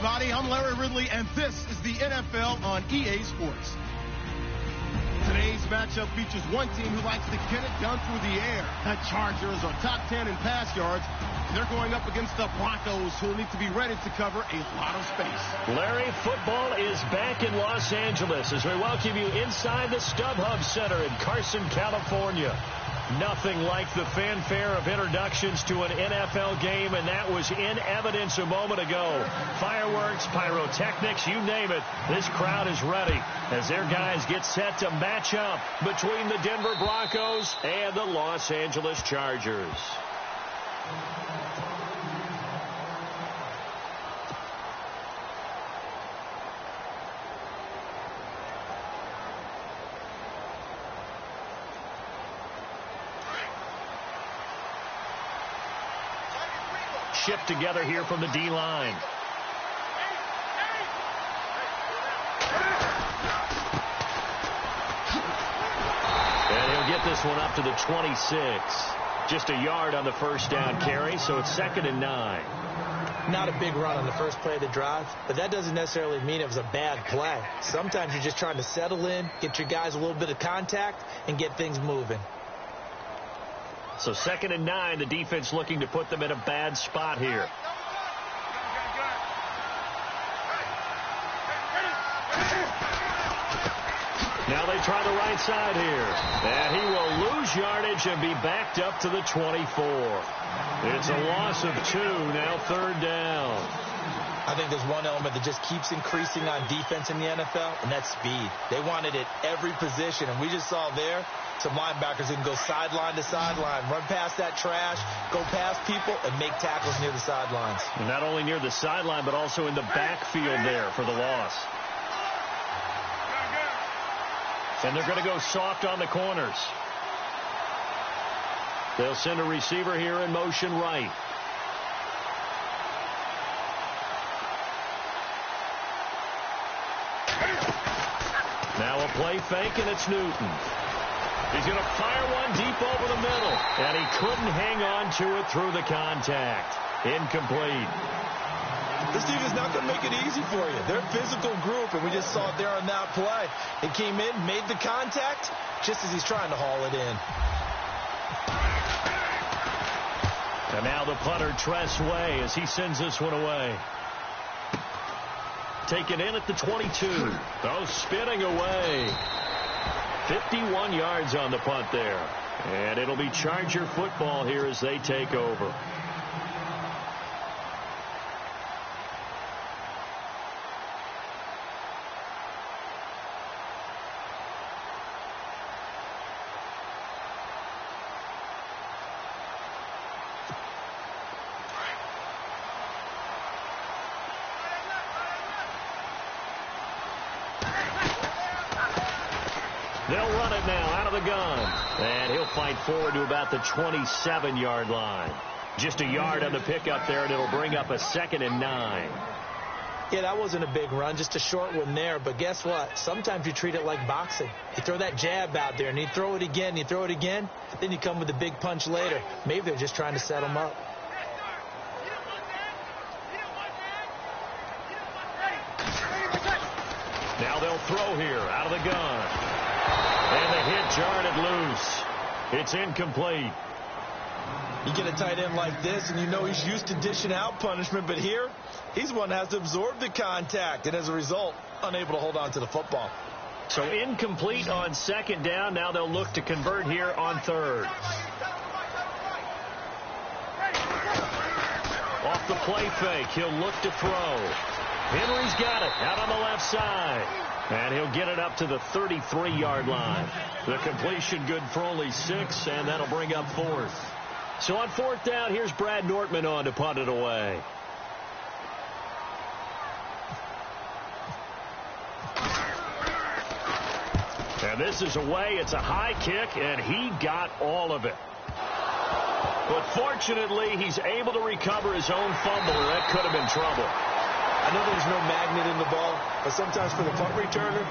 everybody. I'm Larry Ridley, and this is the NFL on EA Sports. Today's matchup features one team who likes to get it done through the air. The Chargers are top 10 in pass yards. They're going up against the Broncos, who need to be ready to cover a lot of space. Larry, football is back in Los Angeles as we welcome you inside the StubHub Center in Carson, California. Nothing like the fanfare of introductions to an NFL game, and that was in evidence a moment ago. Fireworks, pyrotechnics, you name it. This crowd is ready as their guys get set to match up between the Denver Broncos and the Los Angeles Chargers. Shift together here from the D-line. And he'll get this one up to the 26. Just a yard on the first down carry, so it's 2nd and 9. Not a big run on the first play of the drive, but that doesn't necessarily mean it was a bad play. Sometimes you're just trying to settle in, get your guys a little bit of contact, and get things moving. So 2nd and 9, the defense looking to put them in a bad spot here. Now they try the right side here. And he will lose yardage and be backed up to the 24. It's a loss of 2, now 3rd down. I think there's one element that just keeps increasing on defense in the NFL, and that's speed. They want it at every position, and we just saw there some linebackers that can go sideline to sideline, run past that trash, go past people, and make tackles near the sidelines. Not only near the sideline, but also in the backfield there for the loss. And they're going to go soft on the corners. They'll send a receiver here in motion right. Now a play fake, and it's Newton. He's going to fire one deep over the middle, and he couldn't hang on to it through the contact. Incomplete. This team is not going to make it easy for you. They're a physical group, and we just saw it there on that play. It came in, made the contact, just as he's trying to haul it in. And now the punter, Tress Way, as he sends this one away. Taken in at the 22. Oh, spinning away. 51 yards on the punt there. And it'll be Charger football here as they take over. They'll run it now out of the gun. And he'll fight forward to about the 27-yard line. Just a yard on the pickup there, and it'll bring up a 2nd and 9. Yeah, that wasn't a big run, just a short one there. But guess what? Sometimes you treat it like boxing. You throw that jab out there, and you throw it again, you throw it again. Then you come with a big punch later. Maybe they're just trying to set him up. Now they'll throw here out of the gun. And the hit jarred it loose. It's incomplete. You get a tight end like this, and you know he's used to dishing out punishment, but here, he's one that has to absorb the contact, and as a result, unable to hold on to the football. So incomplete on 2nd down. Now they'll look to convert here on 3rd. Off the play fake, he'll look to throw. Henry's got it out on the left side. And he'll get it up to the 33-yard line. The completion good for only 6, and that'll bring up 4th. So on 4th down, here's Brad Nortman on to punt it away. And this is away. It's a high kick, and he got all of it. But fortunately, he's able to recover his own fumble, or that could have been trouble. I know there's no magnet in the ball, but sometimes for the punt returner,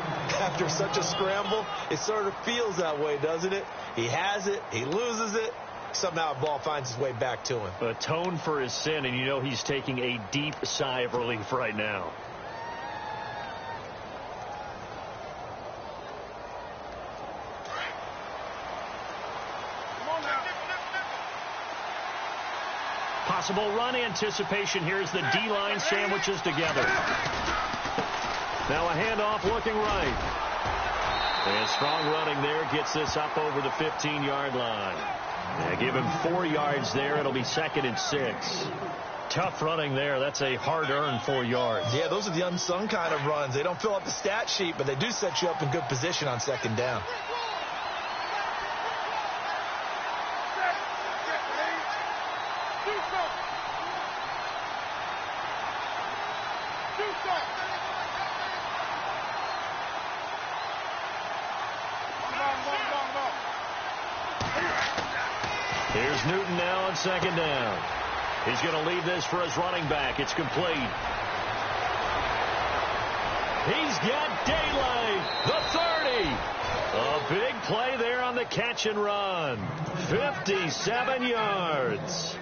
after such a scramble, it sort of feels that way, doesn't it? He has it, he loses it, somehow the ball finds its way back to him. Atone for his sin, and you know he's taking a deep sigh of relief right now. Possible run anticipation. Here's the D-line sandwiches together. Now a handoff looking right. And strong running there gets this up over the 15-yard line. Give him 4 yards there. It'll be 2nd and 6. Tough running there. That's a hard-earned 4 yards. Yeah, those are the unsung kind of runs. They don't fill up the stat sheet, but they do set you up in good position on 2nd down. Here's Newton now on 2nd down. He's going to lead this for his running back. It's complete. He's got daylight. The 30. A big play there on the catch and run. 57 yards.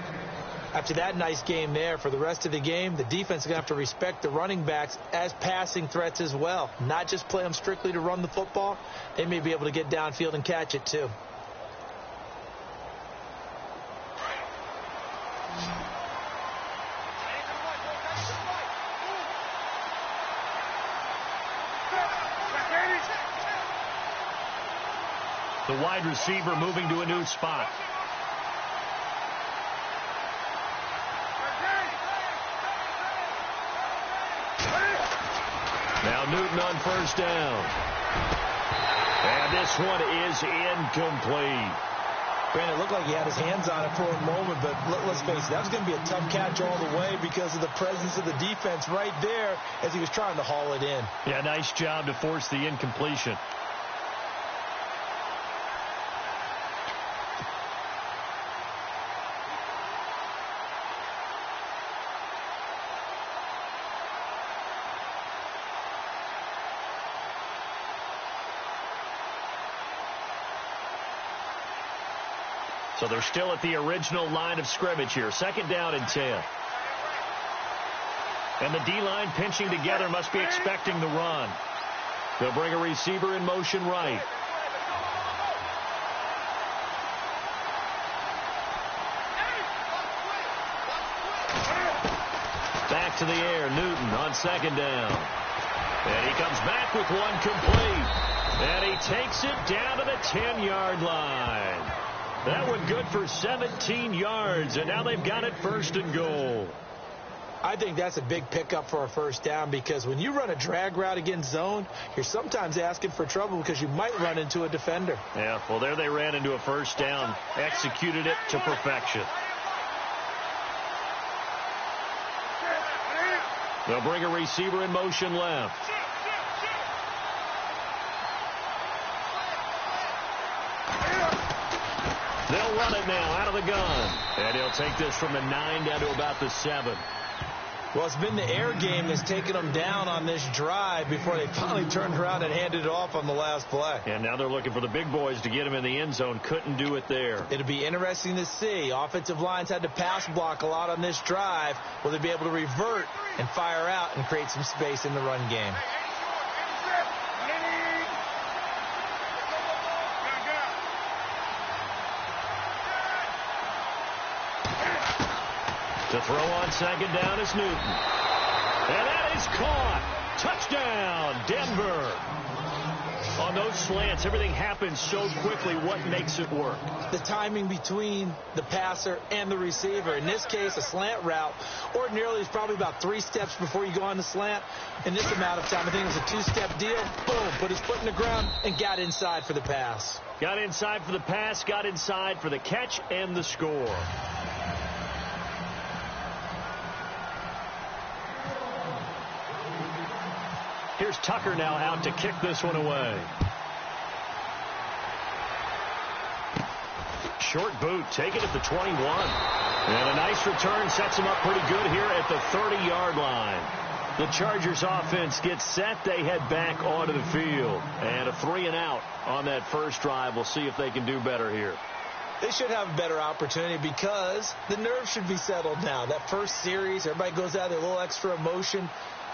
After that nice game there, for the rest of the game, the defense is going to have to respect the running backs as passing threats as well. Not just play them strictly to run the football. They may be able to get downfield and catch it too. The wide receiver moving to a new spot. Now Newton on 1st down. And this one is incomplete. Brandon, it looked like he had his hands on it for a moment, but let's face it, that was going to be a tough catch all the way because of the presence of the defense right there as he was trying to haul it in. Yeah, nice job to force the incompletion. So they're still at the original line of scrimmage here. 2nd down and 10. And the D-line pinching together, must be expecting the run. They'll bring a receiver in motion right. Back to the air, Newton on 2nd down. And he comes back with one complete. And he takes it down to the 10-yard line. That one good for 17 yards, and now they've got it 1st and goal. I think that's a big pickup for a 1st down because when you run a drag route against zone, you're sometimes asking for trouble because you might run into a defender. Yeah, well, there they ran into a 1st down, executed it to perfection. They'll bring a receiver in motion left. They'll run it now out of the gun. And he'll take this from the 9 down to about the 7. Well, it's been the air game that's taken them down on this drive before they finally turned around and handed it off on the last play. And now they're looking for the big boys to get him in the end zone. Couldn't do it there. It'll be interesting to see. Offensive lines had to pass block a lot on this drive. Will they be able to revert and fire out and create some space in the run game? To throw on 2nd down is Newton. And that is caught. Touchdown, Denver. On those slants, everything happens so quickly. What makes it work? The timing between the passer and the receiver. In this case, a slant route ordinarily is probably about 3 steps before you go on the slant. In this amount of time, I think it was a 2-step deal. Boom, put his foot in the ground and got inside for the pass. Got inside for the pass, got inside for the catch and the score. Here's Tucker now out to kick this one away. Short boot, take it at the 21. And a nice return sets him up pretty good here at the 30-yard line. The Chargers offense gets set. They head back onto the field. And a 3-and-out on that first drive. We'll see if they can do better here. They should have a better opportunity because the nerves should be settled now. That first series, everybody goes out there, a little extra emotion.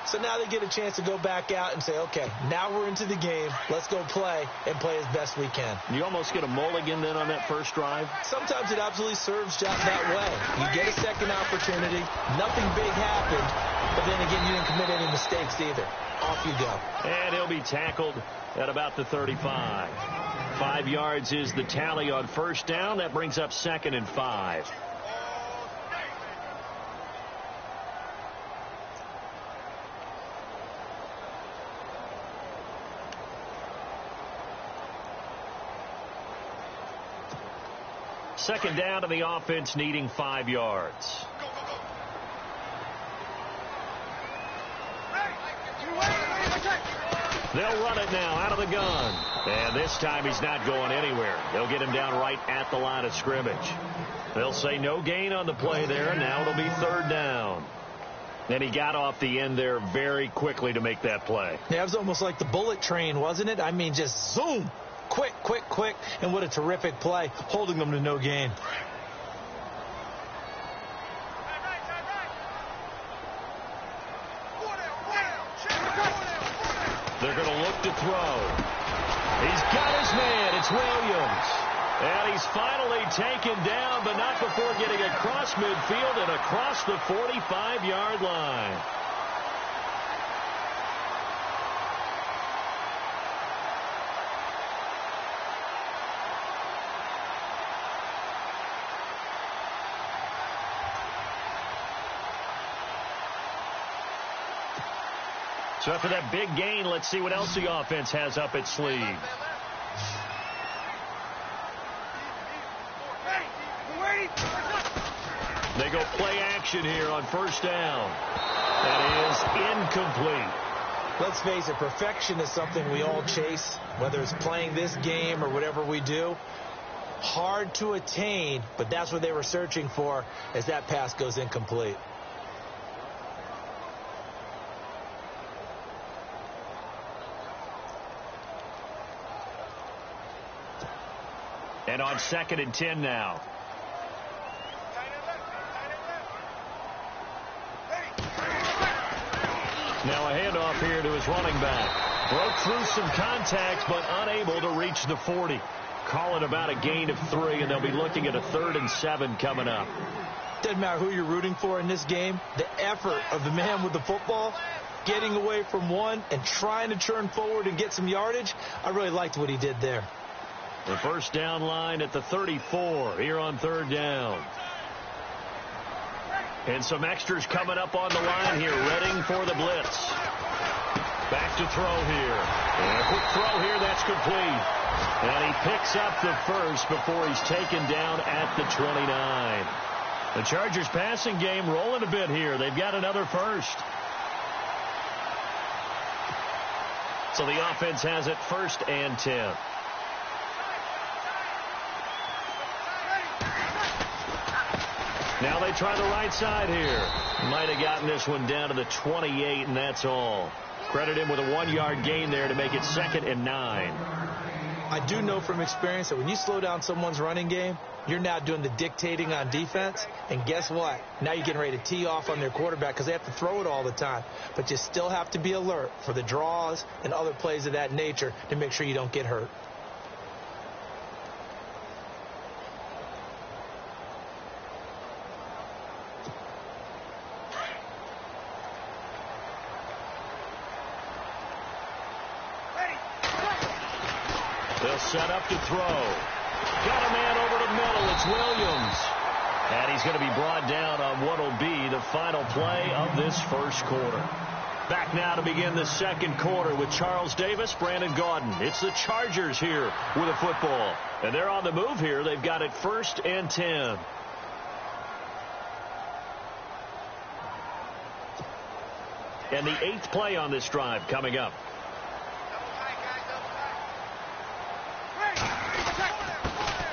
So now they get a chance to go back out and say, okay, now we're into the game. Let's go play and play as best we can. You almost get a mulligan then on that first drive? Sometimes it absolutely serves that way. You get a second opportunity. Nothing big happened. But then again, you didn't commit any mistakes either. Off you go. And he'll be tackled at about the 35. 5 yards is the tally on first down. That brings up 2nd and 5. Second down to the offense, needing 5 yards. They'll run it now out of the gun. And this time he's not going anywhere. They'll get him down right at the line of scrimmage. They'll say no gain on the play there. Now it'll be 3rd down. And he got off the end there very quickly to make that play. Yeah, it was almost like the bullet train, wasn't it? I mean, just zoom. Quick, quick, quick. And what a terrific play, holding them to no gain. They're going to look to throw. He's got his man. It's Williams. And he's finally taken down, but not before getting across midfield and across the 45-yard line. So after that big gain, let's see what else the offense has up its sleeve. They go play action here on first down. That is incomplete. Let's face it, perfection is something we all chase, whether it's playing this game or whatever we do. Hard to attain, but that's what they were searching for as that pass goes incomplete. And on 2nd and 10 now. Now a handoff here to his running back. Broke through some contact, but unable to reach the 40. Call it about a gain of 3, and they'll be looking at a 3rd and 7 coming up. Doesn't matter who you're rooting for in this game. The effort of the man with the football, getting away from one and trying to turn forward and get some yardage, I really liked what he did there. The first down line at the 34 here on 3rd down. And some extras coming up on the line here, readying for the blitz. Back to throw here. And a quick throw here, that's complete. And he picks up the first before he's taken down at the 29. The Chargers passing game rolling a bit here. They've got another first. So the offense has it 1st and 10. Now they try the right side here. Might have gotten this one down to the 28, and that's all. Credit him with a 1-yard gain there to make it 2nd and 9. I do know from experience that when you slow down someone's running game, you're now doing the dictating on defense. And guess what? Now you're getting ready to tee off on their quarterback because they have to throw it all the time. But you still have to be alert for the draws and other plays of that nature to make sure you don't get hurt. They'll set up to throw. Got a man over the middle. It's Williams. And he's going to be brought down on what will be the final play of this first quarter. Back now to begin the second quarter with Charles Davis, Brandon Gaudin. It's the Chargers here with a football. And they're on the move here. They've got it 1st and 10. And the 8th play on this drive coming up.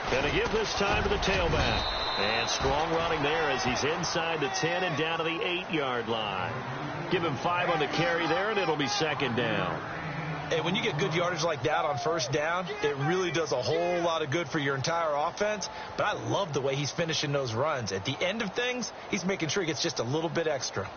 And to give this time to the tailback. And strong running there as he's inside the 10 and down to the 8-yard line. Give him 5 on the carry there, and it'll be 2nd down. Hey, when you get good yardage like that on first down, it really does a whole lot of good for your entire offense. But I love the way he's finishing those runs. At the end of things, he's making sure he gets just a little bit extra.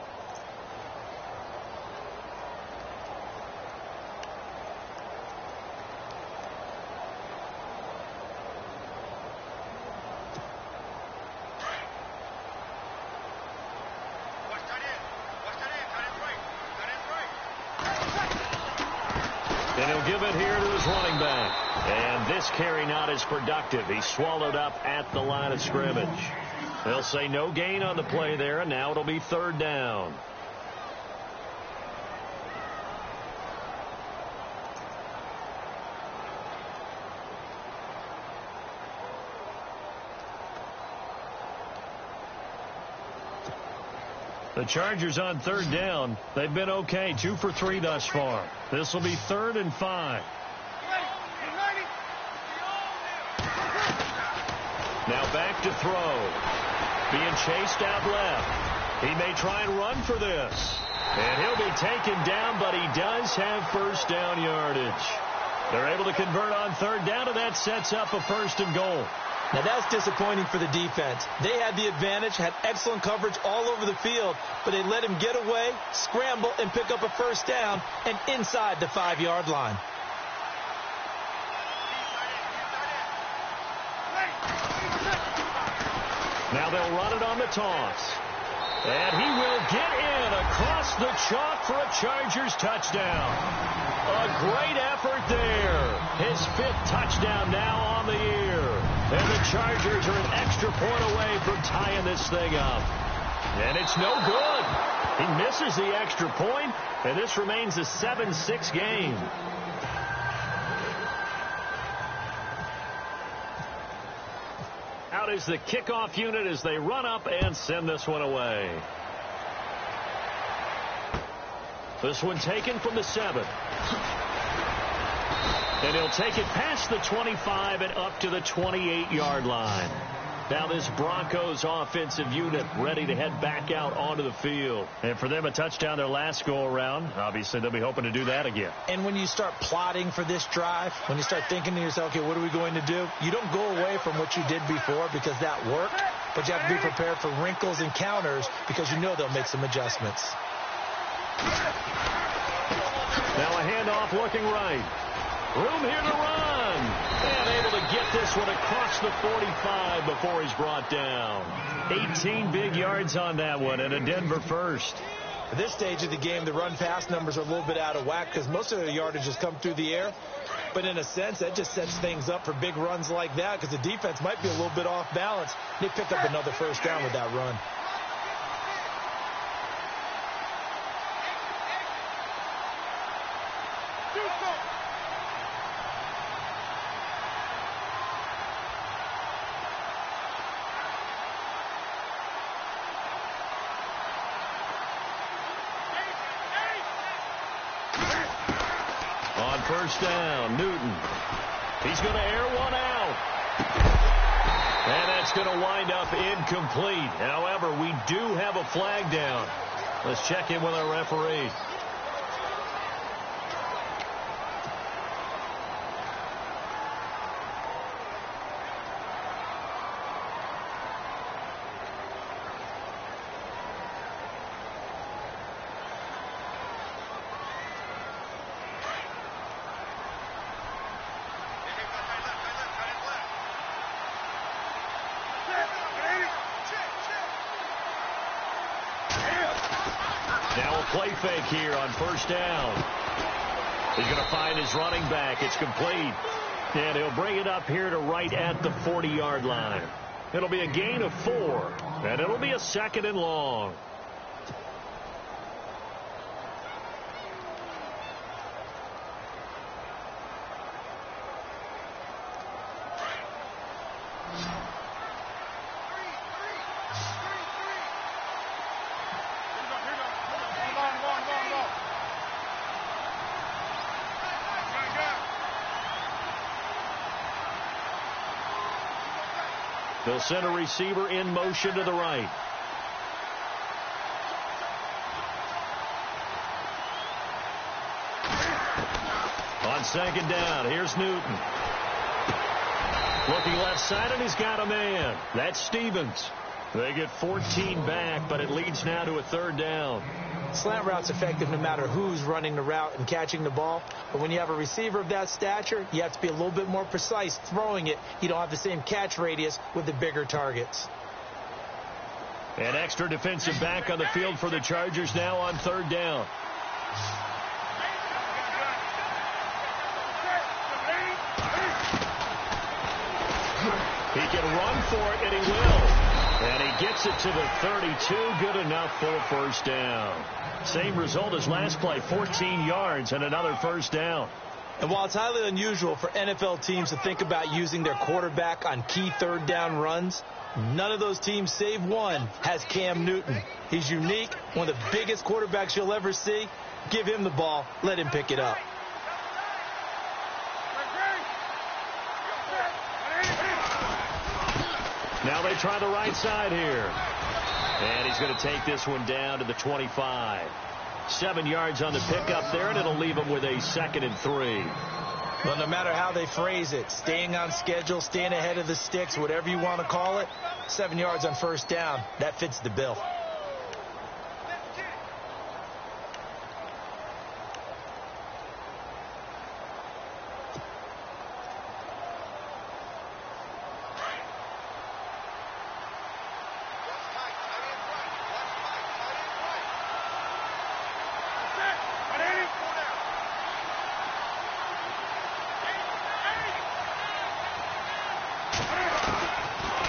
And he'll give it here to his running back. And this carry not as productive. He's swallowed up at the line of scrimmage. They'll say no gain on the play there, and now it'll be third down. The Chargers on third down. They've been okay, 2 for 3 thus far. This will be 3rd and 5. Now back to throw. Being chased out left. He may try and run for this. And he'll be taken down, but he does have first down yardage. They're able to convert on third down, and that sets up a 1st and goal. Now, that's disappointing for the defense. They had the advantage, had excellent coverage all over the field, but they let him get away, scramble, and pick up a first down, and inside the 5-yard line. Now they'll run it on the toss. And he will get in across the chalk for a Chargers touchdown. A great effort there. His 5th touchdown now on the year. And the Chargers are an extra point away from tying this thing up. And it's no good. He misses the extra point, and this remains a 7-6 game. Out is the kickoff unit as they run up and send this one away. This one taken from the 7. And he'll take it past the 25 and up to the 28-yard line. Now this Broncos offensive unit ready to head back out onto the field. And for them, a touchdown their last go-around. Obviously, they'll be hoping to do that again. And when you start plotting for this drive, when you start thinking to yourself, okay, what are we going to do? You don't go away from what you did before because that worked, but you have to be prepared for wrinkles and counters because you know they'll make some adjustments. Now a handoff looking right. Room here to run. And able to get this one across the 45 before he's brought down. 18 big yards on that one, and a Denver first. At this stage of the game, the run-pass numbers are a little bit out of whack because most of their yardage has come through the air. But in a sense, that just sets things up for big runs like that because the defense might be a little bit off balance. They picked up another first down with that run. First down, Newton. He's going to air one out. And that's going to wind up incomplete. However, we do have a flag down. Let's check in with our referee. Now a play fake here on first down. He's going to find his running back. It's complete. And he'll bring it up here to right at the 40-yard line. It'll be a gain of 4. And it'll be a 2nd and long. They'll send a receiver in motion to the right. second down. Here's Newton. Looking left side, and he's got a man. That's Stevens. They get 14 back, but it leads now to a third down. Slant route's effective no matter who's running the route and catching the ball. But when you have a receiver of that stature, you have to be a little bit more precise throwing it. You don't have the same catch radius with the bigger targets. An extra defensive back on the field for the Chargers now on third down. He can run for it, and he will. And he gets it to the 32. Good enough for a first down. Same result as last play, 14 yards and another first down. And while it's highly unusual for NFL teams to think about using their quarterback on key third down runs, none of those teams, save one, has Cam Newton. He's unique, one of the biggest quarterbacks you'll ever see. Give him the ball. Let him pick it up. Now they try the right side here. And he's going to take this one down to the 25. 7 yards on the pickup there, and it'll leave him with a 2nd and 3. Well, no matter how they phrase it, staying on schedule, staying ahead of the sticks, whatever you want to call it, 7 yards on first down, that fits the bill.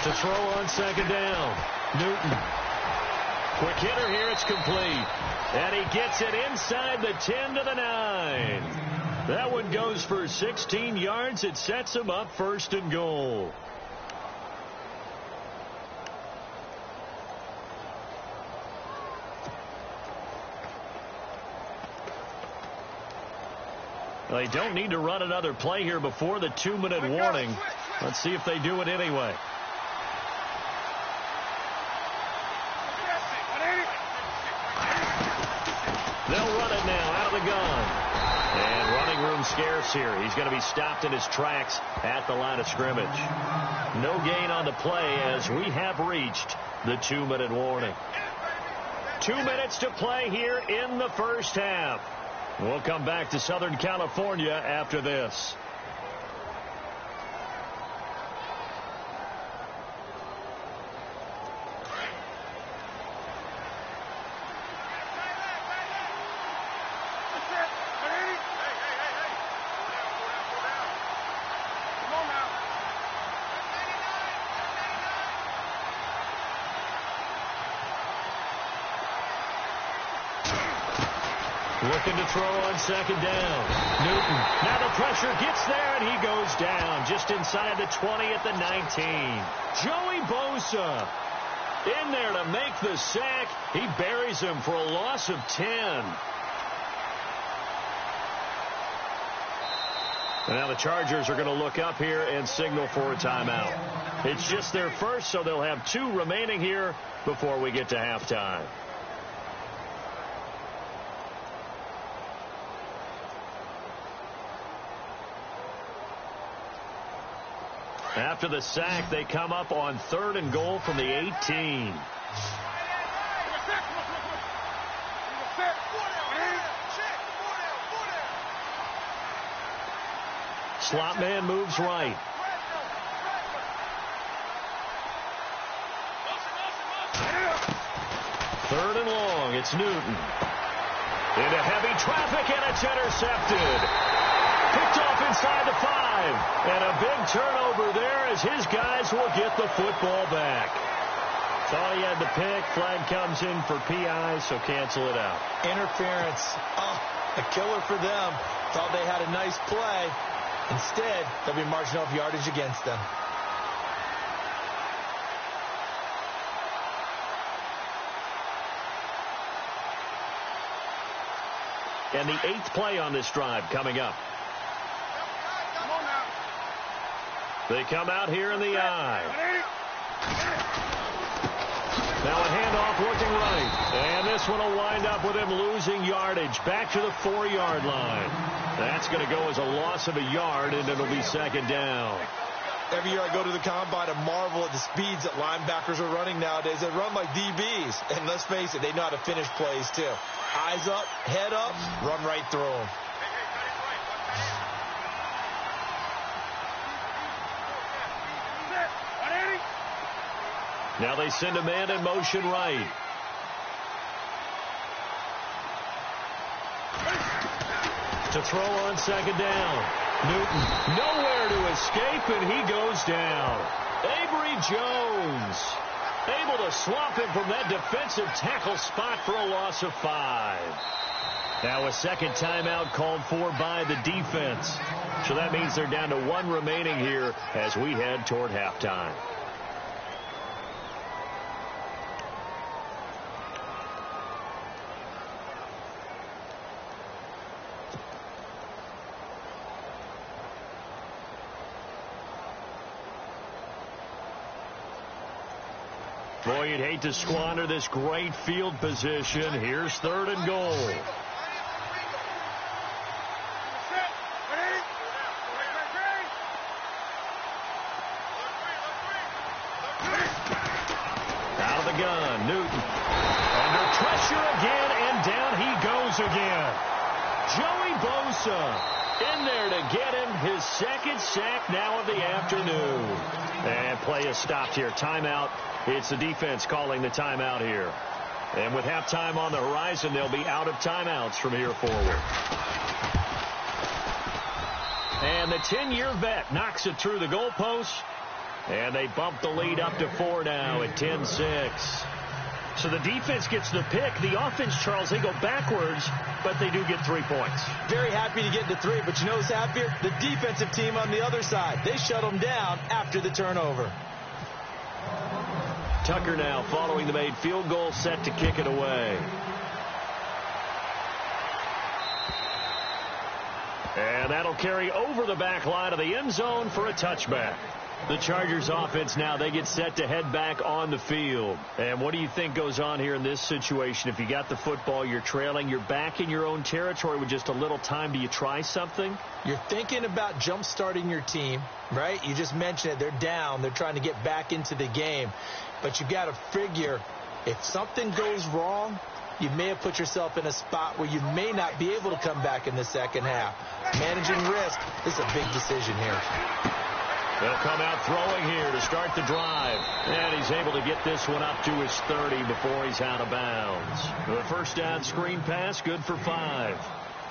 To throw on second down. Newton. Quick hitter here. It's complete. And he gets it inside the 10 to the 9. That one goes for 16 yards. It sets him up 1st and goal. They don't need to run another play here before the 2-minute warning. Let's see if they do it anyway. They'll run it now out of the gun. And running room scarce here. He's going to be stopped in his tracks at the line of scrimmage. No gain on the play as we have reached the 2-minute warning. 2 minutes to play here in the first half. We'll come back to Southern California after this. Looking to throw on second down. Newton. Now the pressure gets there, and he goes down just inside the 20 at the 19. Joey Bosa in there to make the sack. He buries him for a loss of 10. And now the Chargers are going to look up here and signal for a timeout. It's just their first, so they'll have 2 remaining here before we get to halftime. After the sack, they come up on 3rd and goal from the 18. Slot man moves right. Third and long. It's Newton. Into heavy traffic, and it's intercepted. Picked off inside the 5. And a big turnover there as his guys will get the football back. Thought he had the pick. Flag comes in for PI, so cancel it out. Interference. Oh, a killer for them. Thought they had a nice play. Instead, they'll be marching off yardage against them. And the 8th play on this drive coming up. They come out here in the I. Now a handoff looking right. And this one will wind up with him losing yardage back to the 4-yard line. That's going to go as a loss of a yard, and it'll be second down. Every year I go to the combine and marvel at the speeds that linebackers are running nowadays. They run like DBs. And let's face it, they know how to finish plays too. Eyes up, head up, run right through them. Now they send a man in motion right. To throw on second down. Newton nowhere to escape, and he goes down. Avery Jones able to swap him from that defensive tackle spot for a loss of 5. Now a second timeout called for by the defense. So that means they're down to 1 remaining here as we head toward halftime. Boy, you'd hate to squander this great field position. Here's 3rd and goal. Out of the gun, Newton. Under pressure again, and down he goes again. Joey Bosa in there to get him his 2nd sack now of the afternoon. And play is stopped here. Timeout. It's the defense calling the timeout here. And with halftime on the horizon, they'll be out of timeouts from here forward. And the 10-year vet knocks it through the goalpost. And they bump the lead up to 4 now at 10-6. So the defense gets the pick. The offense, Charles, they go backwards, but they do get 3 points. Very happy to get to 3, but you know who's happier? The defensive team on the other side. They shut them down after the turnover. Tucker now following the made field goal, set to kick it away. And that'll carry over the back line of the end zone for a touchback. The Chargers offense now, they get set to head back on the field. And what do you think goes on here in this situation? If you got the football, you're trailing, you're back in your own territory with just a little time. Do you try something? You're thinking about jump-starting your team, right? You just mentioned it. They're down. They're trying to get back into the game. But you got to figure if something goes wrong, you may have put yourself in a spot where you may not be able to come back in the second half. Managing risk is a big decision here. They'll come out throwing here to start the drive. And he's able to get this one up to his 30 before he's out of bounds. The first down screen pass, good for 5.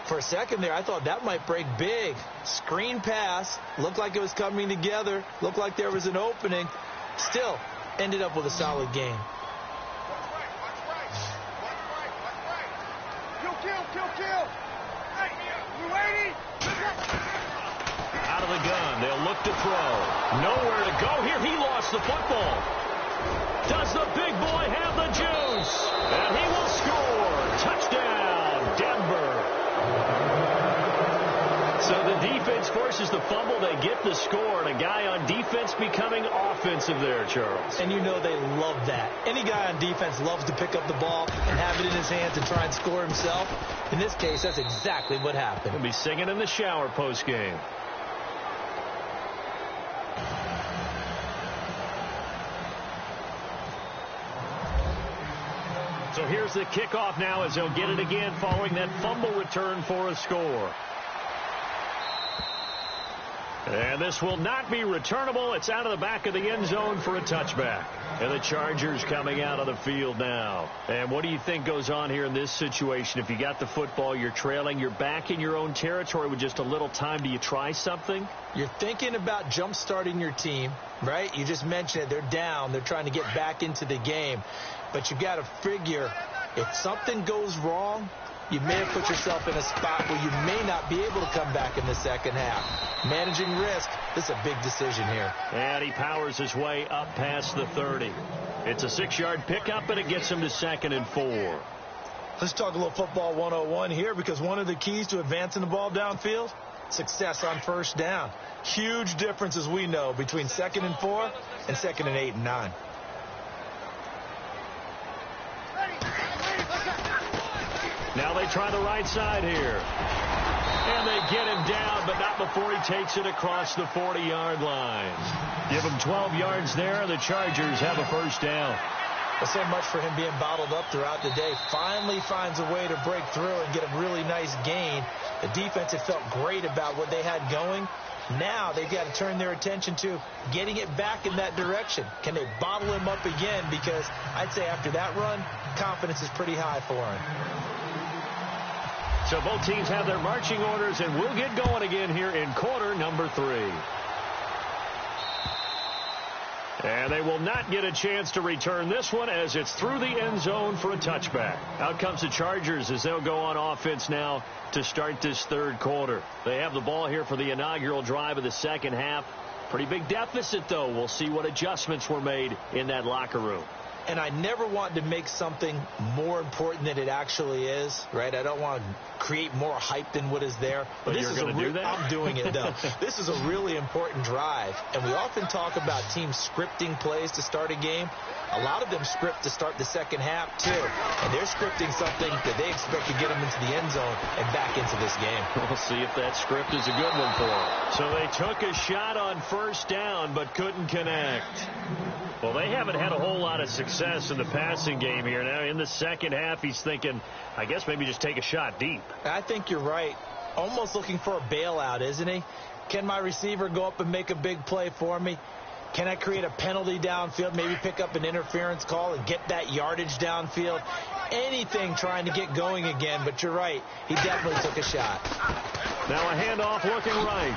For a second there, I thought that might break big. Screen pass, looked like it was coming together, looked like there was an opening. Still, ended up with a solid game. Kill. Out of the gun, they'll look to throw. Nowhere to go here. He lost the football. Does the big boy have the juice? And he will score. Touchdown, Denver. So the defense forces the fumble. They get the score, and a guy on defense becoming offensive there, Charles. And you know they love that. Any guy on defense loves to pick up the ball and have it in his hands and try and score himself. In this case, that's exactly what happened. He'll be singing in the shower post-game. So here's the kickoff now as they'll get it again following that fumble return for a score. And this will not be returnable. It's out of the back of the end zone for a touchback. And the Chargers coming out of the field now. And what do you think goes on here in this situation? If you got the football, you're trailing, you're back in your own territory with just a little time. Do you try something? You're thinking about jump-starting your team, right? You just mentioned it. They're down. They're trying to get back into the game. But you got to figure if something goes wrong, you may have put yourself in a spot where you may not be able to come back in the second half. Managing risk, this is a big decision here. And he powers his way up past the 30. It's a 6-yard pickup, and it gets him to 2nd and 4. Let's talk a little football 101 here, because one of the keys to advancing the ball downfield, success on first down. Huge difference, as we know, between 2nd and 4 and 2nd and 8 and 9. Now they try the right side here. And they get him down, but not before he takes it across the 40-yard line. Give him 12 yards there, and the Chargers have a first down. Well, so much for him being bottled up throughout the day. Finally finds a way to break through and get a really nice gain. The defense had felt great about what they had going. Now they've got to turn their attention to getting it back in that direction. Can they bottle him up again? Because I'd say after that run, confidence is pretty high for him. So both teams have their marching orders, and we'll get going again here in quarter number 3. And they will not get a chance to return this one as it's through the end zone for a touchback. Out comes the Chargers as they'll go on offense now to start this third quarter. They have the ball here for the inaugural drive of the second half. Pretty big deficit, though. We'll see what adjustments were made in that locker room. And I never want to make something more important than it actually is, right? I don't want to create more hype than what is there. But this you're going to do that? I'm doing it, though. This is a really important drive. And we often talk about teams scripting plays to start a game. A lot of them script to start the second half, too. And they're scripting something that they expect to get them into the end zone and back into this game. We'll see if that script is a good one for them. So they took a shot on first down but couldn't connect. Well, they haven't had a whole lot of success in the passing game here. Now, in the second half, he's thinking, I guess maybe just take a shot deep. I think you're right. Almost looking for a bailout, isn't he? Can my receiver go up and make a big play for me? Can I create a penalty downfield, maybe pick up an interference call and get that yardage downfield? Anything trying to get going again, but you're right. He definitely took a shot. Now a handoff looking right.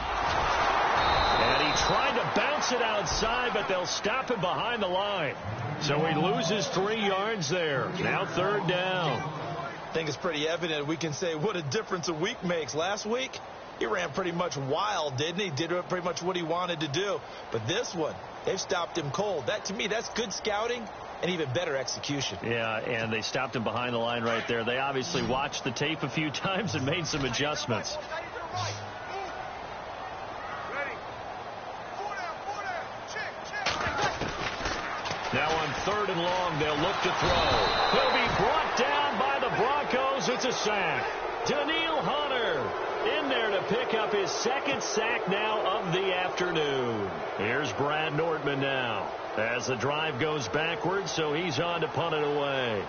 And he tried to bounce it outside, but they'll stop him behind the line. So he loses 3 yards there. Now third down. I think it's pretty evident. We can say what a difference a week makes. Last week, he ran pretty much wild, didn't he? Did pretty much what he wanted to do. But this one, they've stopped him cold. That, to me, that's good scouting and even better execution. Yeah, and they stopped him behind the line right there. They obviously watched the tape a few times and made some adjustments. Now on third and long, they'll look to throw. He'll be brought down by the Broncos. It's a sack. Daniil Hunter in there to pick up his second sack now of the afternoon. Here's Brad Nordman now as the drive goes backwards, so he's on to punt it away.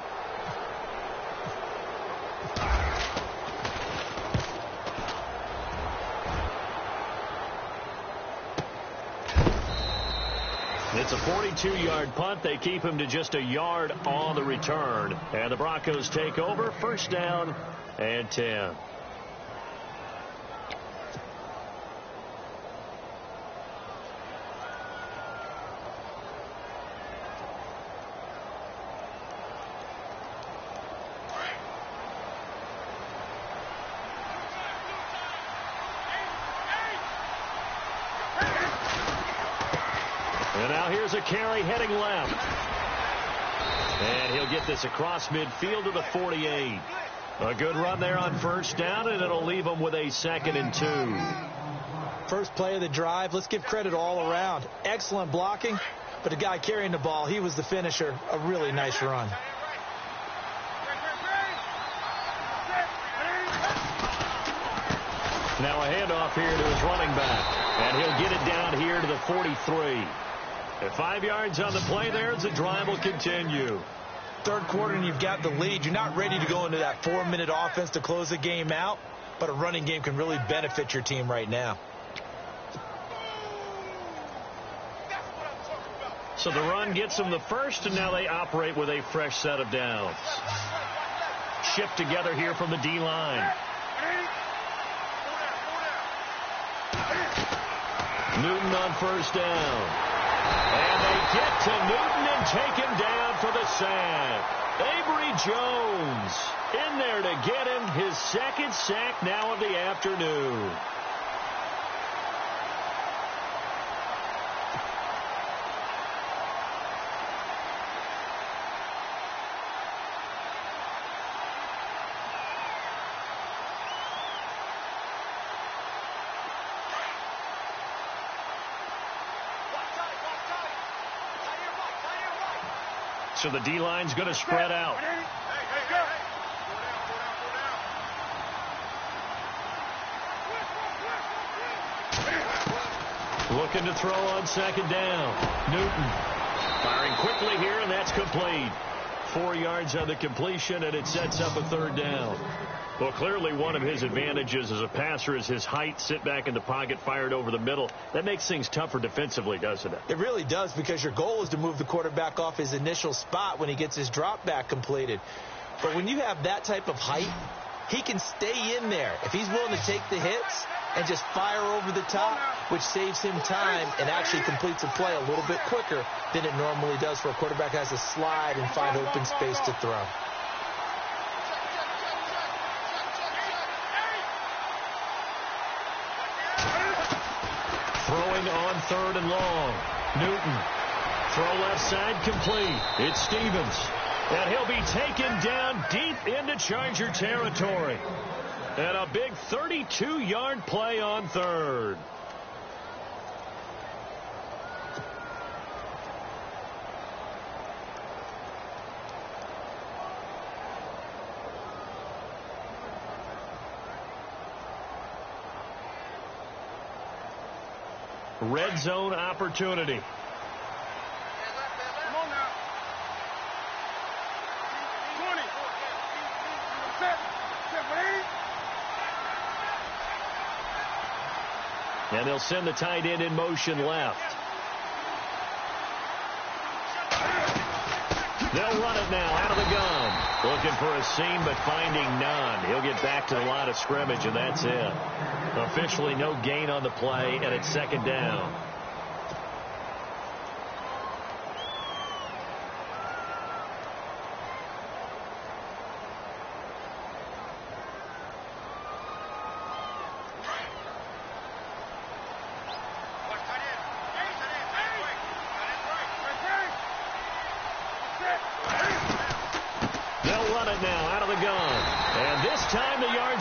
It's a 42-yard punt. They keep him to just a yard on the return. And the Broncos take over. First down and 10. And now here's a carry heading left. And he'll get this across midfield to the 48. A good run there on first down, and it'll leave him with a 2nd and 2. First play of the drive. Let's give credit all around. Excellent blocking, but the guy carrying the ball, he was the finisher. A really nice run. Now a handoff here to his running back. And he'll get it down here to the 43. At 5 yards on the play there as the drive will continue. Third quarter and you've got the lead. You're not ready to go into that 4-minute offense to close the game out, but a running game can really benefit your team right now. So the run gets them the first, and now they operate with a fresh set of downs. Shift together here from the D-line. Newton on first down. And they get to Newton and take him down for the sack. Avery Jones in there to get him his second sack now of the afternoon. So the D-line's going to spread out. Looking to throw on second down. Newton firing quickly here, and that's complete. 4 yards on the completion, and it sets up a third down. Well, clearly one of his advantages as a passer is his height. Sit back in the pocket, fired over the middle. That makes things tougher defensively, doesn't it? It really does, because your goal is to move the quarterback off his initial spot when he gets his drop back completed. But when you have that type of height, he can stay in there if he's willing to take the hits and just fire over the top, which saves him time and actually completes a play a little bit quicker than it normally does for a quarterback who has to slide and find open space to throw. Throwing on third and long. Newton. Throw left side complete. It's Stevens. And he'll be taken down deep into Charger territory. And a big 32-yard play on third. Red zone opportunity. And they'll send the tight end in motion left. They'll run it now out of the gun. Looking for a seam, but finding none. He'll get back to the line of scrimmage, and that's it. Officially no gain on the play, and it's second down.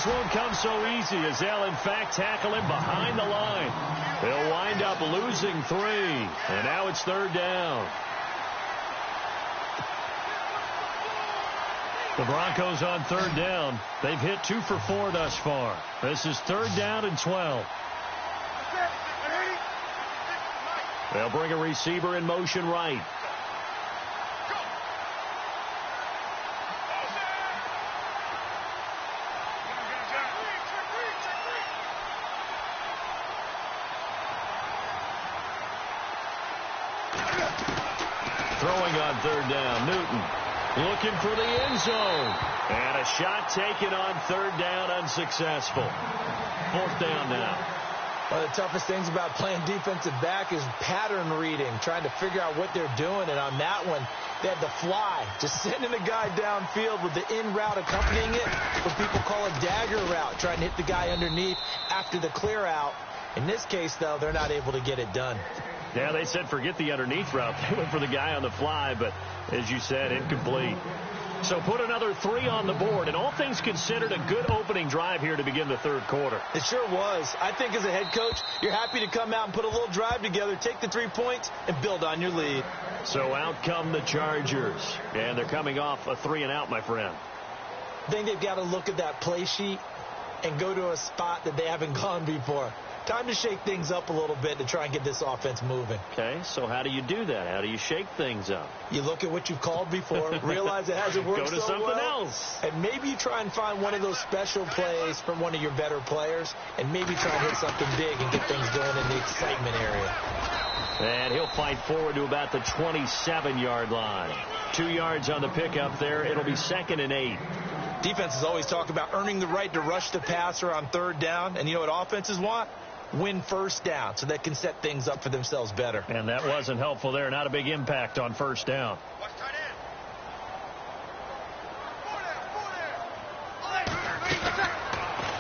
Won't come so easy as they'll in fact tackle him behind the line. They'll wind up losing 3, and now it's third down. The Broncos on third down. They've hit 2 for 4 thus far. This is third down and 12. They'll bring a receiver in motion right. Throwing on third down, Newton looking for the end zone. And a shot taken on third down, unsuccessful. Fourth down now. One of the toughest things about playing defensive back is pattern reading, trying to figure out what they're doing. And on that one, they had the fly, just sending a guy downfield with the in route accompanying it, what people call a dagger route, trying to hit the guy underneath after the clear out. In this case, though, they're not able to get it done. Yeah, they said forget the underneath route. They went for the guy on the fly, but as you said, incomplete. So put another 3 on the board, and all things considered, a good opening drive here to begin the third quarter. It sure was. I think as a head coach, you're happy to come out and put a little drive together, take the 3 points, and build on your lead. So out come the Chargers, and they're coming off a 3 and out, my friend. I think they've got to look at that play sheet and go to a spot that they haven't gone before. Time to shake things up a little bit to try and get this offense moving. Okay, so how do you do that? How do you shake things up? You look at what you've called before, realize it hasn't worked so well. Go to something else. And maybe you try and find one of those special plays from one of your better players, and maybe try and hit something big and get things going in the excitement area. And he'll fight forward to about the 27-yard line. 2 yards on the pickup there. It'll be second and 8. Defenses always talk about earning the right to rush the passer on third down, and you know what offenses want? Win first down so they can set things up for themselves better. And that wasn't helpful there. Not a big impact on first down.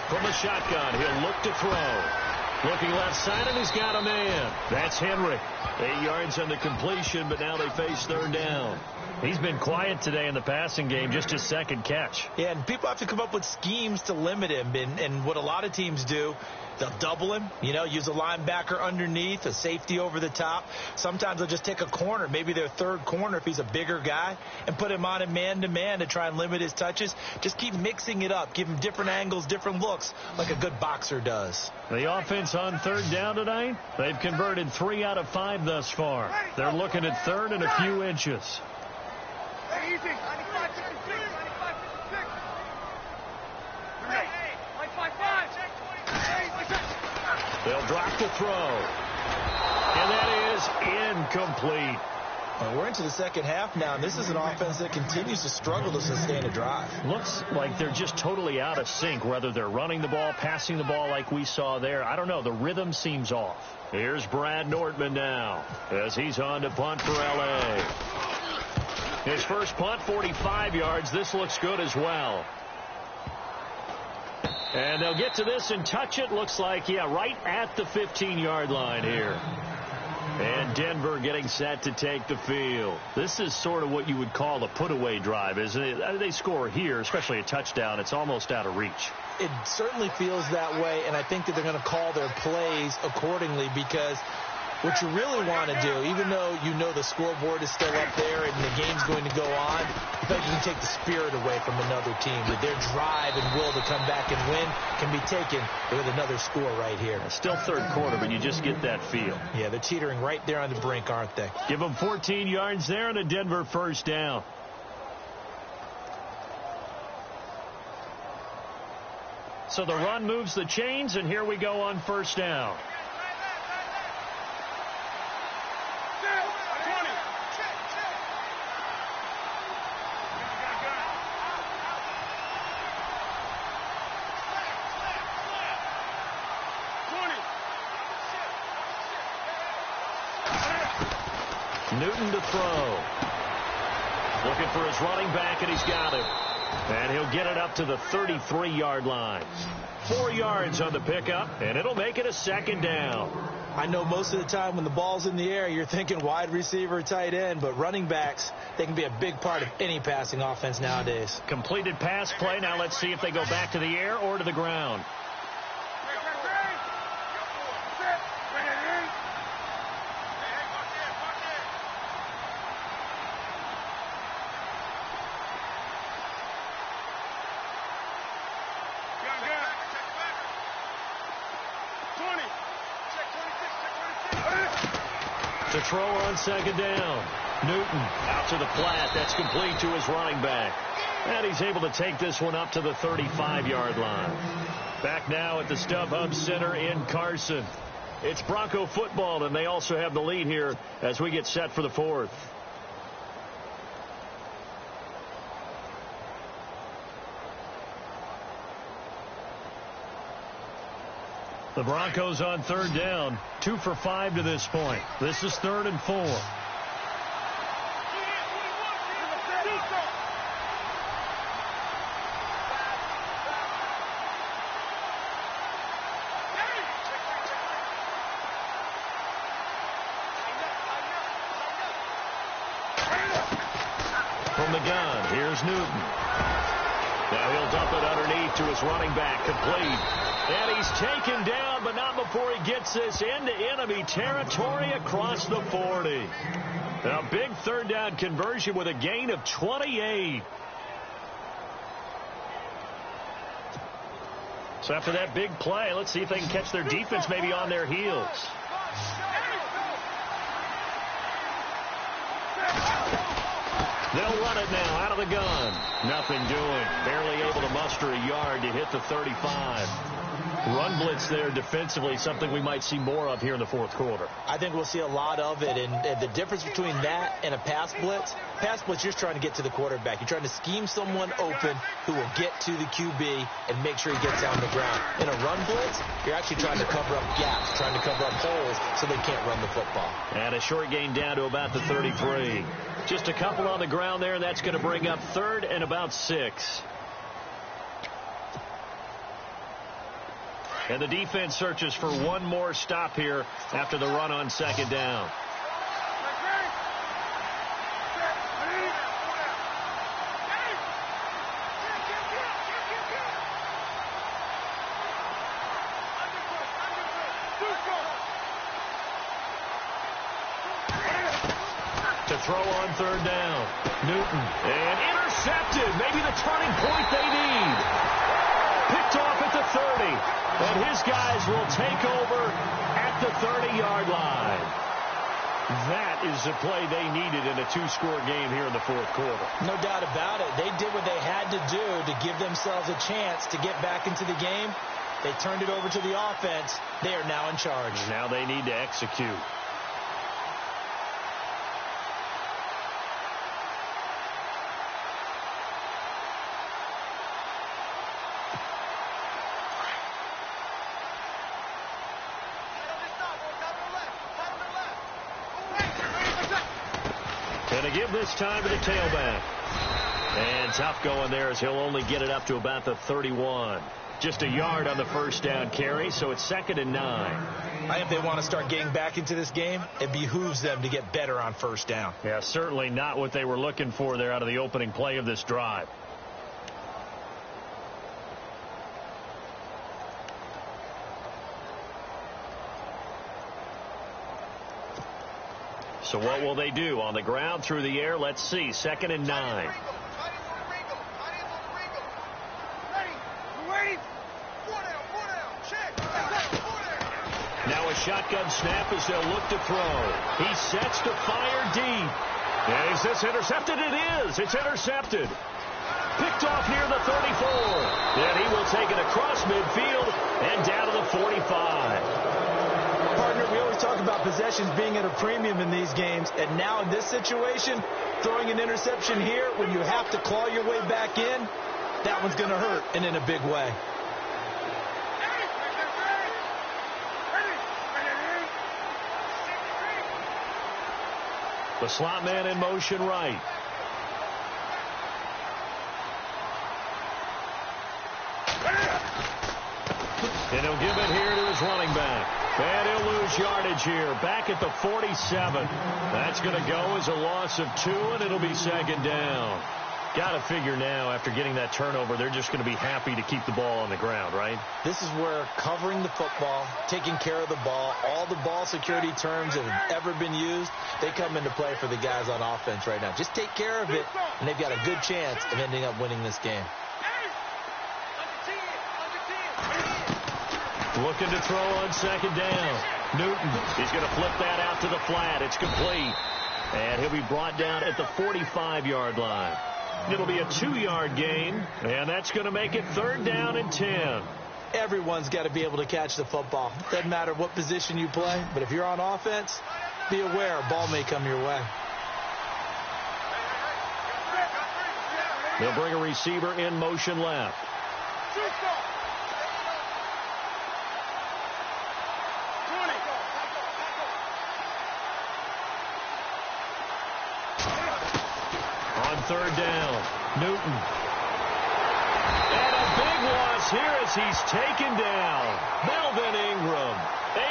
From the shotgun, he'll look to throw. Looking left side, and he's got a man. That's Henry. 8 yards on the completion, but now they face third down. He's been quiet today in the passing game, just his second catch. Yeah, and people have to come up with schemes to limit him. And what a lot of teams do, they'll double him, use a linebacker underneath, a safety over the top. Sometimes they'll just take a corner, maybe their third corner if he's a bigger guy, and put him on a man-to-man to try and limit his touches. Just keep mixing it up, give him different angles, different looks, like a good boxer does. The offense on third down tonight, they've converted 3 out of 5 thus far. They're looking at third and a few inches. Easy. 95, 56, 95, 56. They'll drop the throw. And that is incomplete. Well, we're into the second half now, and this is an offense that continues to struggle to sustain a drive. Looks like they're just totally out of sync, whether they're running the ball, passing the ball like we saw there. I don't know. The rhythm seems off. Here's Brad Nortman now as he's on to punt for L.A. His first punt, 45 yards. This looks good as well. And they'll get to this and touch it. Looks like, right at the 15-yard line here. And Denver getting set to take the field. This is sort of what you would call a put-away drive, isn't it? They score here, especially a touchdown. It's almost out of reach. It certainly feels that way, and I think that they're going to call their plays accordingly, because what you really want to do, even though the scoreboard is still up there and the game's going to go on, I think you can take the spirit away from another team. That their drive and will to come back and win can be taken with another score right here. It's still third quarter, but you just get that feel. Yeah, they're teetering right there on the brink, aren't they? Give them 14 yards there and a Denver first down. So the run moves the chains, and here we go on first down. Newton to throw. Looking for his running back, and he's got it. And he'll get it up to the 33-yard line. 4 yards on the pickup, and it'll make it a second down. I know most of the time when the ball's in the air, you're thinking wide receiver, tight end, but running backs, they can be a big part of any passing offense nowadays. Completed pass play. Now let's see if they go back to the air or to the ground. To throw on second down. Newton out to the flat. That's complete to his running back. And he's able to take this one up to the 35-yard line. Back now at the StubHub Center in Carson. It's Bronco football, and they also have the lead here as we get set for the fourth. The Broncos on third down, 2 for 5 to this point. This is 3rd and 4. From the gun, here's Newton. Now he'll dump it underneath to his running back, complete. And he's taken down, but not before he gets this into enemy territory across the 40. A big third down conversion with a gain of 28. So after that big play, let's see if they can catch their defense maybe on their heels. They'll run it now out of the gun. Nothing doing. Barely able to muster a yard to hit the 35. Run blitz there defensively, something we might see more of here in the fourth quarter. I think we'll see a lot of it, and the difference between that and a pass blitz, you're just trying to get to the quarterback. You're trying to scheme someone open who will get to the QB and make sure he gets on the ground. In a run blitz, you're actually trying to cover up gaps, trying to cover up holes so they can't run the football. And a short gain down to about the 33. Just a couple on the ground there, and that's going to bring up 3rd and about 6. And the defense searches for one more stop here after the run on second down. throw on third down. Newton. And intercepted. Maybe the turning point they need. Picked off at the 30. And his guys will take over at the 30-yard line. That is the play they needed in a two-score game here in the fourth quarter. No doubt about it. They did what they had to do to give themselves a chance to get back into the game. They turned it over to the offense. They are now in charge. Now they need to execute. Going to give this time to the tailback. And tough going there as he'll only get it up to about the 31. Just a yard on the first down carry, so it's 2nd and 9. I think if they want to start getting back into this game, it behooves them to get better on first down. Yeah, certainly not what they were looking for there out of the opening play of this drive. So what will they do? On the ground, through the air, let's see. 2nd and 9. Now a shotgun snap as they'll look to throw. He sets to fire deep. And is this intercepted? It is. It's intercepted. Picked off near the 34. And he will take it across midfield and down to the 45. Partner, we always talk about possessions being at a premium in these games, and now in this situation, throwing an interception here when you have to claw your way back in, that one's going to hurt, and in a big way. The slot man in motion right. And he'll give it here to his running back. And he'll lose yardage here. Back at the 47. That's going to go as a loss of 2, and it'll be 2nd down. Got to figure now, after getting that turnover, they're just going to be happy to keep the ball on the ground, right? This is where covering the football, taking care of the ball, all the ball security terms that have ever been used, they come into play for the guys on offense right now. Just take care of it, and they've got a good chance of ending up winning this game. Looking to throw on 2nd down. Newton, he's going to flip that out to the flat. It's complete. And he'll be brought down at the 45-yard line. It'll be a 2-yard gain, and that's going to make it 3rd down and 10. Everyone's got to be able to catch the football. Doesn't matter what position you play, but if you're on offense, be aware a ball may come your way. They'll bring a receiver in motion left. On 3rd down, Newton. And a big loss here as he's taken down. Melvin Ingram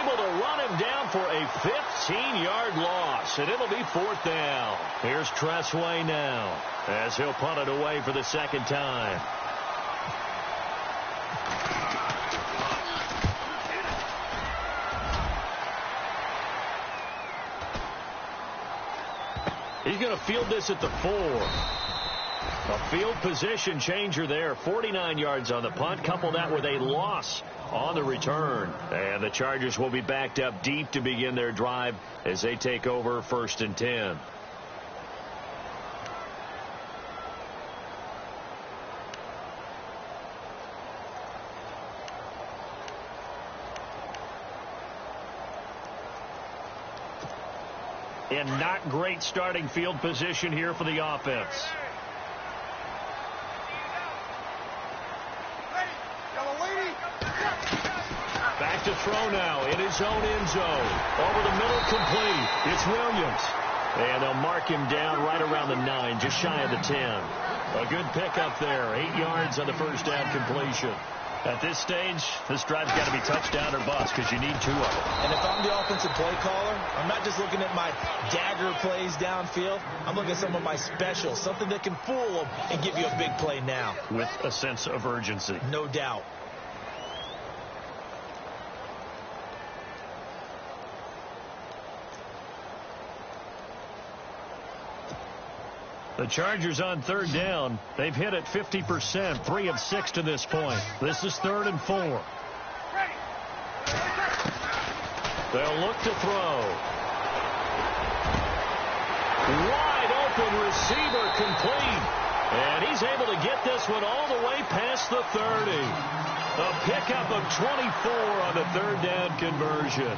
able to run him down for a 15-yard loss, and it'll be 4th down. Here's Tressway now as he'll punt it away for the 2nd time. He's going to field this at the 4. A field position changer there. 49 yards on the punt. Couple that with a loss on the return. And the Chargers will be backed up deep to begin their drive as they take over 1st and 10. And not great starting field position here for the offense. Back to throw now in his own end zone. Over the middle, complete. It's Williams. And they'll mark him down right around the 9, just shy of the 10. A good pickup there. 8 yards on the first down completion. At this stage, this drive's got to be touchdown or bust because you need 2 of them. And if I'm the offensive play caller, I'm not just looking at my dagger plays downfield. I'm looking at some of my specials, something that can fool them and give you a big play now. With a sense of urgency. No doubt. The Chargers on third down. They've hit it 50%, 3 of 6 to this point. This is 3rd and 4. They'll look to throw. Wide open receiver complete. And he's able to get this one all the way past the 30. A pickup of 24 on the third down conversion.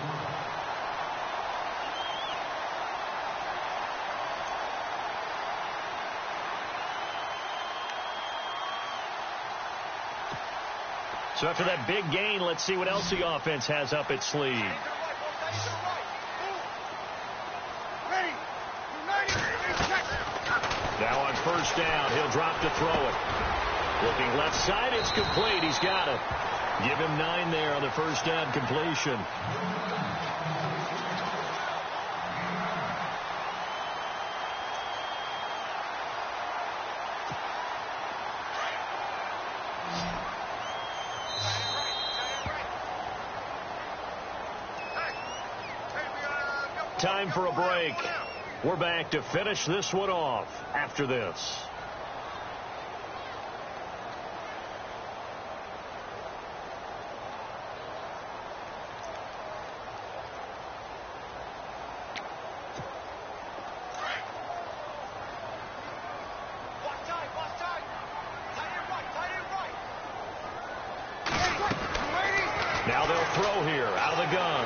So after that big gain, let's see what else the offense has up its sleeve. Now on first down, he'll drop to throw it. Looking left side, it's complete. He's got it. Give him 9 there on the first down completion. Time for a break. We're back to finish this one off after this. Now they'll throw here out of the gun.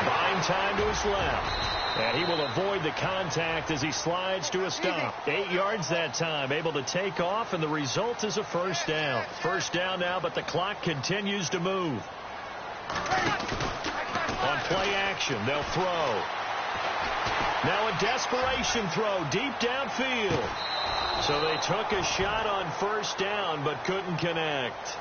Buying time to his left. And he will avoid the contact as he slides to a stop. 8 yards that time, able to take off, and the result is a first down. First down now, but the clock continues to move. On play action, they'll throw. Now a desperation throw deep downfield. So they took a shot on first down, but couldn't connect.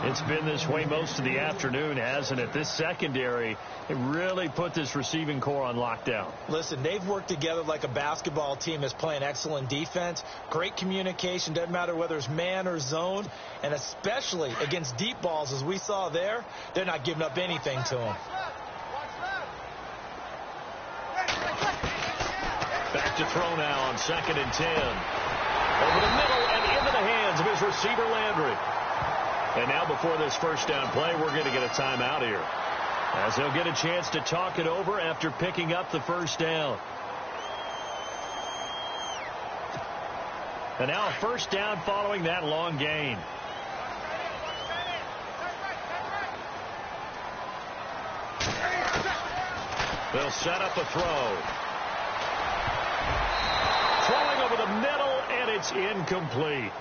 It's been this way most of the afternoon, hasn't it? This secondary, it really put this receiving core on lockdown. Listen, they've worked together like a basketball team that's playing excellent defense. Great communication, doesn't matter whether it's man or zone. And especially against deep balls, as we saw there, they're not giving up anything to them. Back to throw now on 2nd and 10. Over the middle and into the hands of his receiver, Landry. And now before this first down play, we're going to get a timeout here, as they'll get a chance to talk it over after picking up the first down. And now a first down following that long gain. They'll set up a throw. Throwing over the middle, and it's incomplete.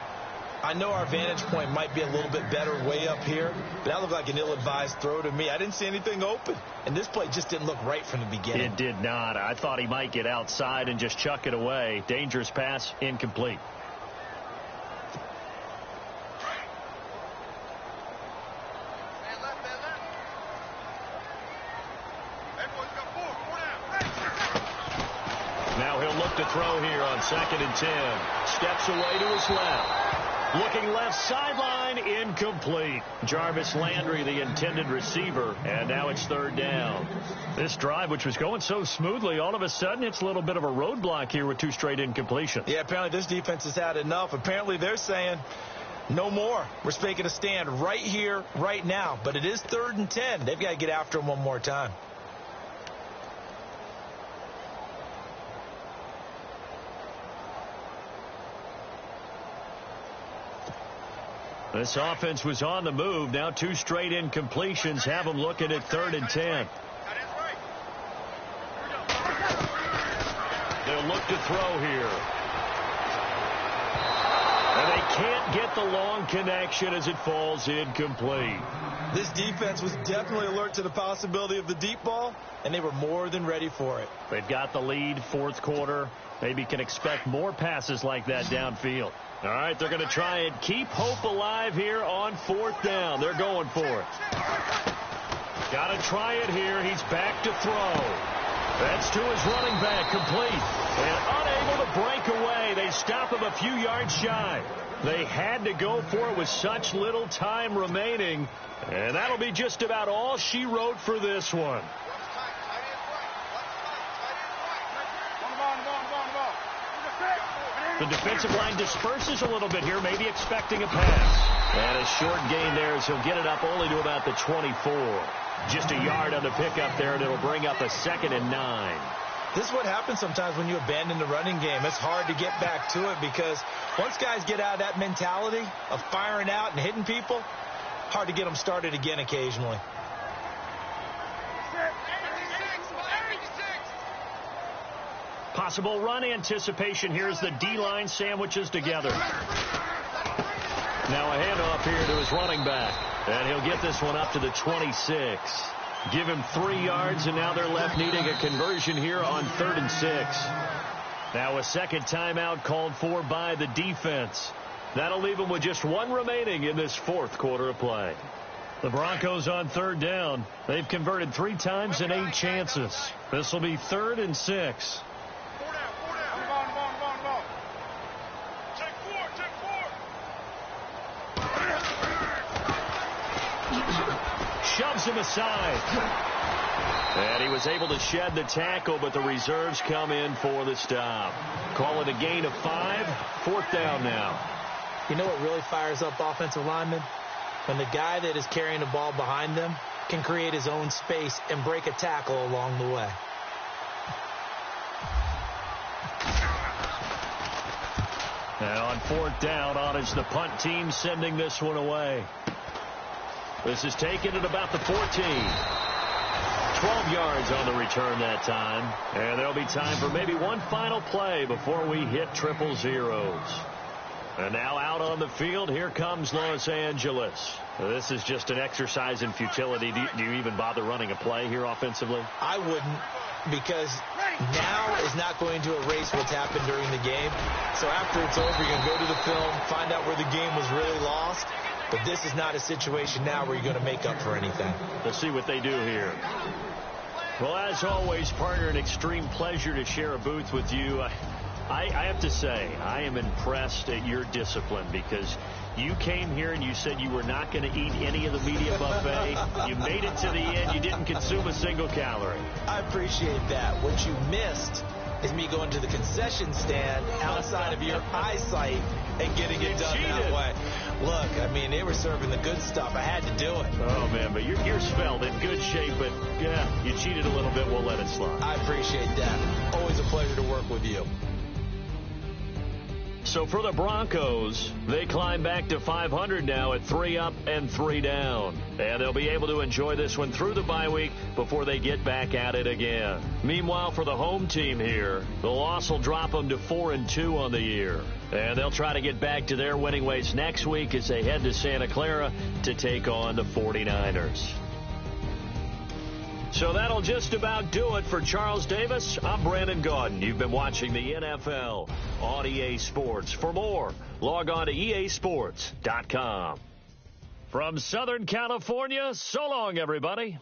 I know our vantage point might be a little bit better way up here, but that looked like an ill-advised throw to me. I didn't see anything open, and this play just didn't look right from the beginning. It did not. I thought he might get outside and just chuck it away. Dangerous pass, incomplete. Now he'll look to throw here on 2nd and 10. Steps away to his left. Looking left sideline, incomplete. Jarvis Landry, the intended receiver, and now it's 3rd down. This drive, which was going so smoothly, all of a sudden it's a little bit of a roadblock here with 2 straight incompletions. Yeah, apparently this defense has had enough. Apparently they're saying no more. We're making a stand right here, right now. But it is 3rd and 10. They've got to get after him one more time. This offense was on the move. Now 2 straight incompletions have them looking at 3rd and 10. They'll look to throw here. And they can't get the long connection as it falls incomplete. This defense was definitely alert to the possibility of the deep ball, and they were more than ready for it. They've got the lead, 4th quarter. Maybe can expect more passes like that downfield. All right, they're going to try and keep hope alive here on 4th down. They're going for it. Got to try it here. He's back to throw. That's to his running back, complete. And unable to break away. They stop him a few yards shy. They had to go for it with such little time remaining. And that'll be just about all she wrote for this one. The defensive line disperses a little bit here, maybe expecting a pass. And a short gain there as he'll get it up only to about the 24. Just a yard on the pickup there, and it'll bring up a 2nd and 9. This is what happens sometimes when you abandon the running game. It's hard to get back to it because once guys get out of that mentality of firing out and hitting people, hard to get them started again occasionally. Possible run anticipation here as the D-line sandwiches together. Now a handoff here to his running back. And he'll get this one up to the 26. Give him 3 yards, and now they're left needing a conversion here on 3rd and 6. Now a second timeout called for by the defense. That'll leave them with just 1 remaining in this 4th quarter of play. The Broncos on 3rd down. They've converted 3 times and 8 chances. This will be 3rd and 6. Shoves him aside. And he was able to shed the tackle, but the reserves come in for the stop. Call it a gain of 5. 4th down now. You know what really fires up offensive linemen? When the guy that is carrying the ball behind them can create his own space and break a tackle along the way. And on 4th down, on is the punt team sending this one away. This is taken at about the 14. 12 yards on the return that time. And there'll be time for maybe one final play before we hit 000. And now out on the field, here comes Los Angeles. This is just an exercise in futility. Do you even bother running a play here offensively? I wouldn't, because now is not going to erase what's happened during the game. So after it's over, you're going to go to the film, find out where the game was really lost. But this is not a situation now where you're going to make up for anything. Let's see what they do here. Well, as always, partner, an extreme pleasure to share a booth with you. I have to say, I am impressed at your discipline because you came here and you said you were not going to eat any of the media buffet. You made it to the end. You didn't consume a single calorie. I appreciate that. What you missed is me going to the concession stand outside of your eyesight and getting it done that way. Look, I mean, they were serving the good stuff. I had to do it. Oh, man, but you're spelled in good shape, but, yeah, you cheated a little bit. We'll let it slide. I appreciate that. Always a pleasure to work with you. So for the Broncos, they climb back to 500 now at 3 up and 3 down. And they'll be able to enjoy this one through the bye week before they get back at it again. Meanwhile, for the home team here, the loss will drop them to 4-2 on the year. And they'll try to get back to their winning ways next week as they head to Santa Clara to take on the 49ers. So that'll just about do it for Charles Davis. I'm Brandon Gaudin. You've been watching the NFL on EA Sports. For more, log on to easports.com. From Southern California, so long, everybody.